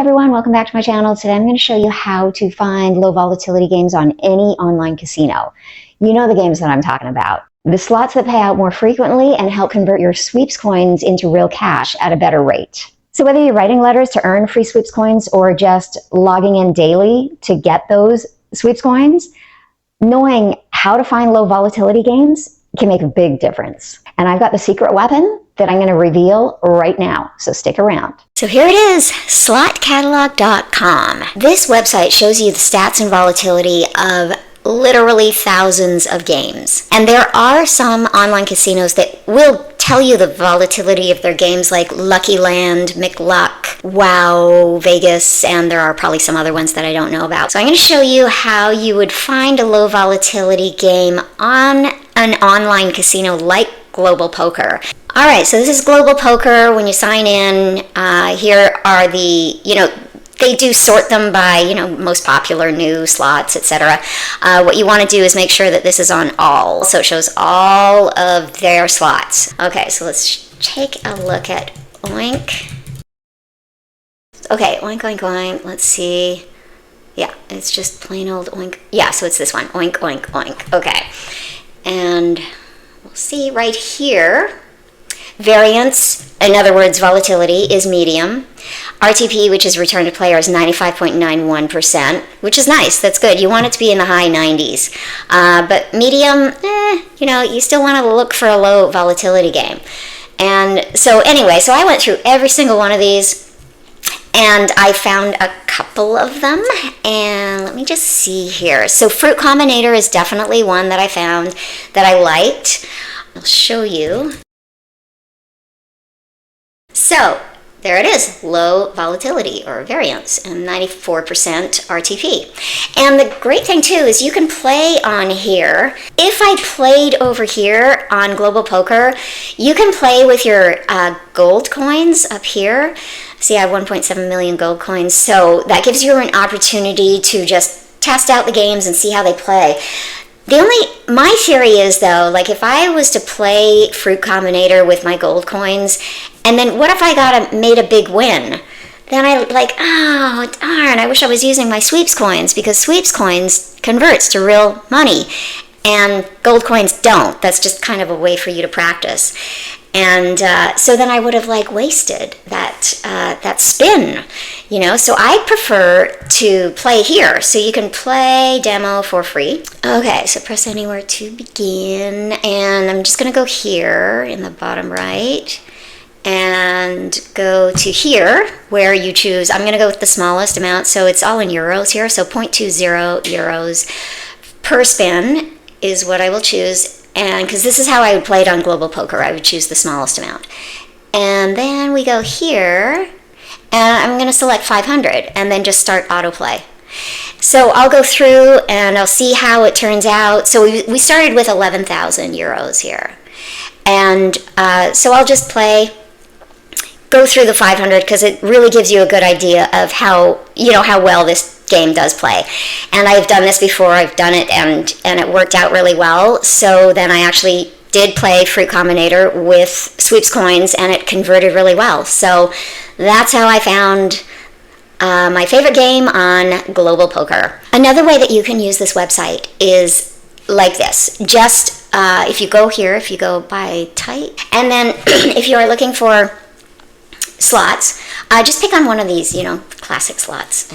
everyone, welcome back to my channel. Today I'm going to show you how to find low volatility games on any online casino. You know the games that I'm talking about. The slots that pay out more frequently and help convert your sweeps coins into real cash at a better rate. So whether you're writing letters to earn free sweeps coins or just logging in daily to get those sweeps coins, knowing how to find low volatility games can make a big difference. And I've got the secret weapon that I'm going to reveal right now, so stick around. So here it is, slotcatalog.com. This website shows you the stats and volatility of literally thousands of games. And there are some online casinos that will tell you the volatility of their games, like Lucky Land, McLuck, Wow, Vegas, and there are probably some other ones that I don't know about. So I'm going to show you how you would find a low volatility game on an online casino like Global Poker. All right, so this is Global Poker. When you sign in, here are the, they do sort them by, most popular, new slots, etc. What you want to do is make sure that this is on all, so it shows all of their slots. Okay, so let's take a look at Oink. Okay, Oink, Oink, Oink. Let's see. Yeah, it's just plain old Oink. Yeah, so it's this one, Oink, Oink, Oink. Okay, and we'll see right here. Variance, in other words, volatility, is medium. RTP, which is return to player, is 95.91%, which is nice. That's good. You want it to be in the high 90s. But medium, you still want to look for a low volatility game. And so anyway, so I went through every single one of these, and I found a couple of them. And let me just see here. So Fruit Combinator is definitely one that I found that I liked. I'll show you. So there it is, low volatility or variance, and 94% RTP. And the great thing too is you can play on here. If I played over here on Global Poker, you can play with your gold coins up here. See, I have 1.7 million gold coins, so that gives you an opportunity to just test out the games and see how they play. My theory is though, like if I was to play Fruit Combinator with my gold coins, and then what if I made a big win? Then I oh darn, I wish I was using my sweeps coins, because sweeps coins converts to real money and gold coins don't. That's just kind of a way for you to practice. And so then I would have wasted that spin, So I prefer to play here. So you can play demo for free. Okay, so press anywhere to begin. And I'm just going to go here in the bottom right and go to here where you choose. I'm going to go with the smallest amount. So it's all in euros here. So 0.20 euros per spin is what I will choose. And because this is how I would play it on Global Poker, I would choose the smallest amount. And then we go here, and I'm going to select 500, and then just start autoplay. So I'll go through, and I'll see how it turns out. So we started with 11,000 euros here. And so I'll just go through the 500, because it really gives you a good idea of how well this game does play. And I've done this before. I've done it and it worked out really well. So then I actually did play Fruit Combinator with sweeps coins, and it converted really well. So that's how I found my favorite game on Global Poker. Another way that you can use this website is like this. Just if you go here, if you go by type, and then if you are looking for slots, just pick on one of these, classic slots,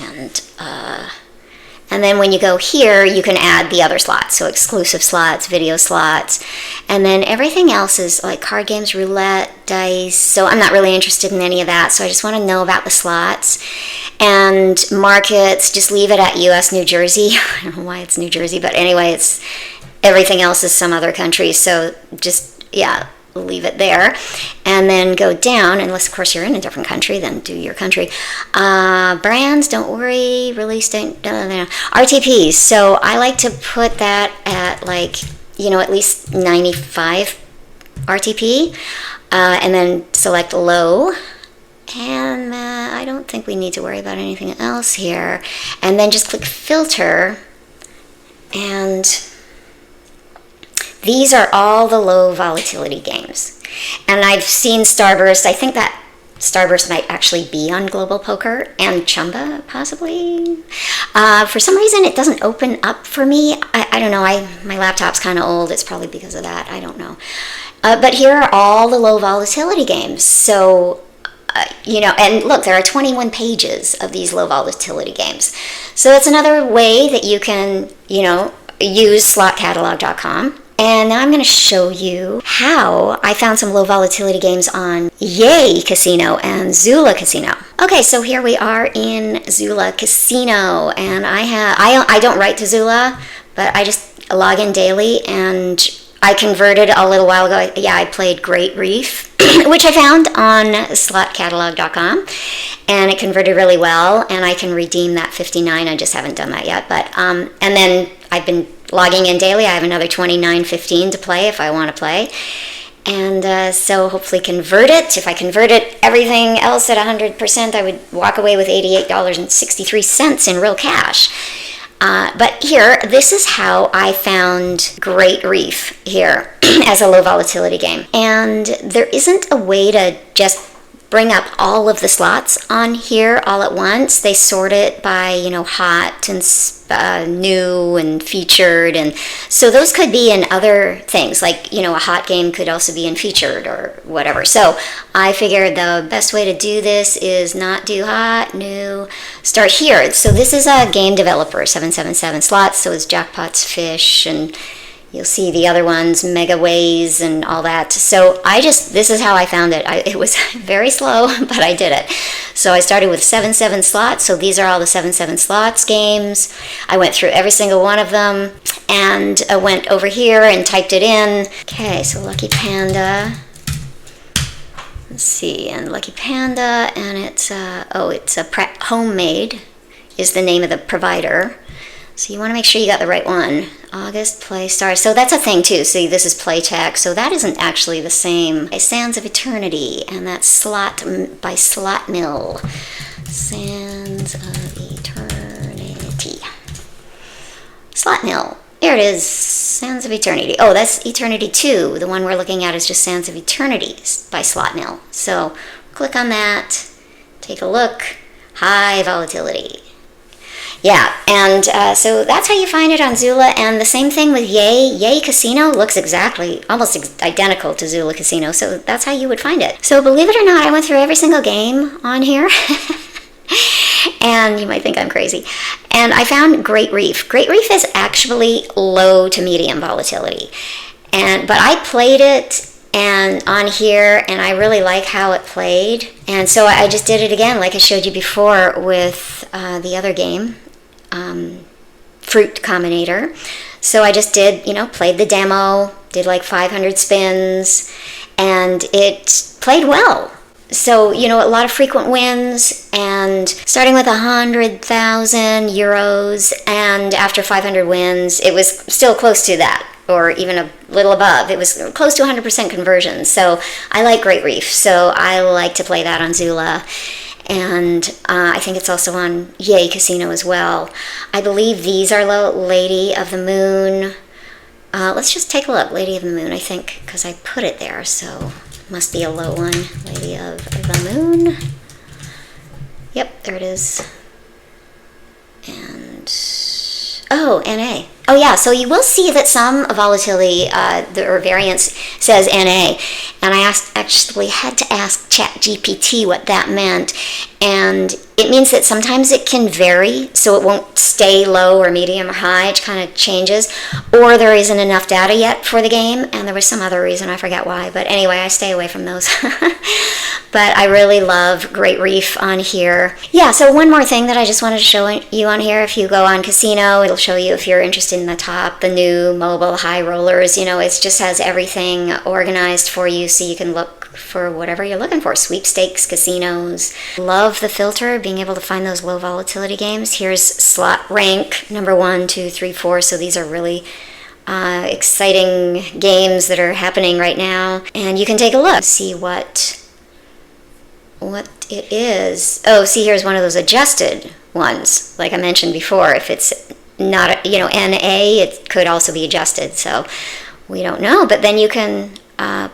and then when you go here, you can add the other slots, so exclusive slots, video slots, and then everything else is like card games, roulette, dice. So I'm not really interested in any of that, so I just want to know about the slots. And markets, just leave it at US, New Jersey. I don't know why it's New Jersey, but anyway, everything else is some other country, so just, leave it there, and then go down, unless of course you're in a different country, then do your country. Brands, don't worry, release date, RTPs, so I like to put that at at least 95 RTP, and then select low, and I don't think we need to worry about anything else here, and then just click filter, and these are all the low volatility games. And I've seen Starburst. I think that Starburst might actually be on Global Poker and Chumba, possibly. For some reason, it doesn't open up for me. I don't know. My laptop's kind of old. It's probably because of that. I don't know. But here are all the low volatility games. So, and look, there are 21 pages of these low volatility games. So that's another way that you can, use slotcatalog.com. And now I'm going to show you how I found some low volatility games on Yay Casino and Zula Casino. Okay, so here we are in Zula Casino, and I don't write to Zula, but I just log in daily, and I converted a little while ago. Yeah, I played Great Reef, which I found on slotcatalog.com, and it converted really well, and I can redeem that 59. I just haven't done that yet, but and then I've been logging in daily. I have another 29.15 to play if I want to play. And so hopefully convert it. If I converted everything else at 100%, I would walk away with $88.63 in real cash. But here, this is how I found Great Reef here as a low volatility game. And there isn't a way to just bring up all of the slots on here all at once. They sort it by, hot and new and featured. And so those could be in other things, like, a hot game could also be in featured or whatever. So I figured the best way to do this is not do hot, new, start here. So this is a game developer, 777 slots. So it's Jackpots, Fish, and you'll see the other ones, Mega Ways and all that. So this is how I found it. It was very slow, but I did it. So I started with 7-7 slots. So these are all the 7-7 slots games. I went through every single one of them and went over here and typed it in. Okay, so Lucky Panda. Let's see, and Lucky Panda, and it's Homemade is the name of the provider. So you want to make sure you got the right one. August, Play, Star. So that's a thing too. See, this is Playtech. So that isn't actually the same. Sands of Eternity, and that's Slot by Slot Mill. Sands of Eternity. Slot Mill. There it is. Sands of Eternity. Oh, that's Eternity 2. The one we're looking at is just Sands of Eternity by Slot Mill. So click on that. Take a look. High volatility. Yeah, and so that's how you find it on Zula, and the same thing with Yay. Yay Casino looks almost identical to Zula Casino, so that's how you would find it. So believe it or not, I went through every single game on here, and you might think I'm crazy. And I found Great Reef. Great Reef is actually low to medium volatility, but I played it and on here, and I really like how it played, and so I just did it again like I showed you before with the other game, Fruit Combinator. So I just did, played the demo, did like 500 spins, and it played well. So, a lot of frequent wins, and starting with 100,000 euros, and after 500 wins, it was still close to that, or even a little above. It was close to 100% conversion. So I like Great Reef, so I like to play that on Zula. And I think it's also on Yay Casino as well. I believe these are Lady of the Moon. Let's just take a look. Lady of the Moon, I think, because I put it there, so must be a low one. Lady of the Moon. Yep, there it is. And NA. Oh yeah, so you will see that some volatility or variance says NA, and I actually had to ask ChatGPT what that meant, and it means that sometimes it can vary, so it won't stay low or medium or high. It kind of changes, or there isn't enough data yet for the game, and there was some other reason, I forget why, but anyway, I stay away from those. But I really love Great Reef on here. Yeah, so one more thing that I just wanted to show you on here. If you go on Casino, it'll show you if you're interested in the top, the new mobile high rollers. It just has everything organized for you so you can look for whatever you're looking for. Sweepstakes, casinos. Love the filter, being able to find those low volatility games. Here's slot rank, number 1, 2, 3, 4. So these are really exciting games that are happening right now. And you can take a look, see what it is. Oh, see, here's one of those adjusted ones. Like I mentioned before, if it's not, NA, it could also be adjusted. So we don't know. But then you can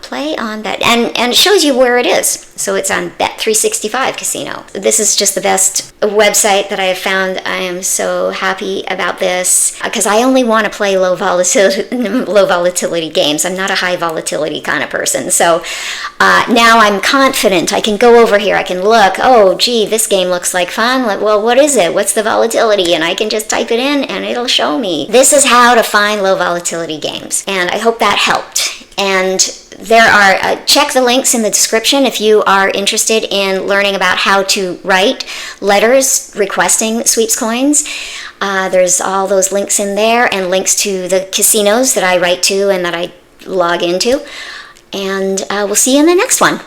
play on that. And it shows you where it is. So it's on Bet365 Casino. This is just the best website that I have found. I am so happy about this because I only want to play low volatility games. I'm not a high volatility kind of person. So now I'm confident. I can go over here. I can look. Oh, gee, this game looks like fun. Well, what is it? What's the volatility? And I can just type it in and it'll show me. This is how to find low volatility games. And I hope that helped. And there are, check the links in the description if you are interested in learning about how to write letters requesting sweeps coins. There's all those links in there and links to the casinos that I write to and that I log into. And we'll see you in the next one.